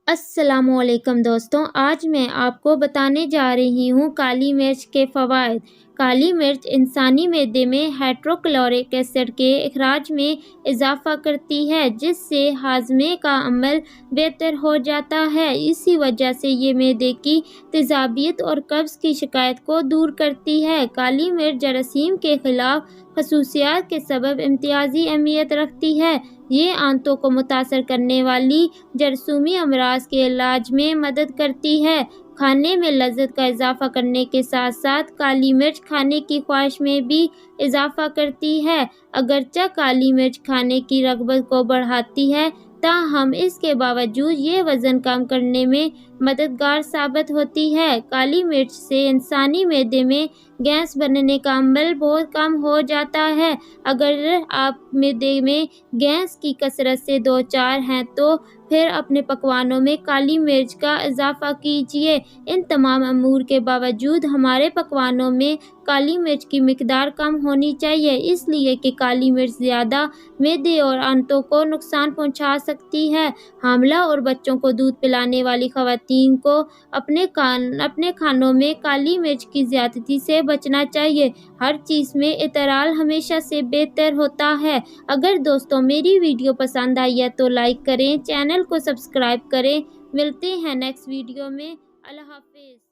السلام علیکم دوستوں، آج میں آپ کو بتانے جا رہی ہوں کالی مرچ کے فوائد۔ کالی مرچ انسانی معدے میں ہائیڈروکلورک ایسڈ کے اخراج میں اضافہ کرتی ہے، جس سے ہاضمے کا عمل بہتر ہو جاتا ہے۔ اسی وجہ سے یہ معدے کی تیزابیت اور قبض کی شکایت کو دور کرتی ہے۔ کالی مرچ جراثیم کے خلاف خصوصیات کے سبب امتیازی اہمیت رکھتی ہے۔ یہ آنتوں کو متاثر کرنے والی جراثیمی امراض کے علاج میں مدد کرتی ہے۔ کھانے میں لذت کا اضافہ کرنے کے ساتھ ساتھ کالی مرچ کھانے کی خواہش میں بھی اضافہ کرتی ہے۔ اگرچہ کالی مرچ کھانے کی رغبت کو بڑھاتی ہے، تاہم اس کے باوجود یہ وزن کم کرنے میں مددگار ثابت ہوتی ہے۔ کالی مرچ سے انسانی معدے میں گیس بننے کا عمل بہت کم ہو جاتا ہے۔ اگر آپ معدے میں گیس کی کثرت سے دوچار ہیں تو پھر اپنے پکوانوں میں کالی مرچ کا اضافہ کیجیے۔ ان تمام امور کے باوجود ہمارے پکوانوں میں کالی مرچ کی مقدار کم ہونی چاہیے، اس لیے کہ کالی مرچ زیادہ معدے اور آنتوں کو نقصان پہنچا سکتی ہے۔ حاملہ اور بچوں کو دودھ پلانے والی خواتین کو اپنے کھانوں میں کالی مرچ کی زیادتی سے بچنا چاہیے۔ ہر چیز میں اعتدال ہمیشہ سے بہتر ہوتا ہے۔ اگر دوستوں میری ویڈیو پسند آئی ہے تو لائک کریں، چینل کو سبسکرائب کریں۔ ملتے ہیں نیکسٹ ویڈیو میں۔ اللہ حافظ۔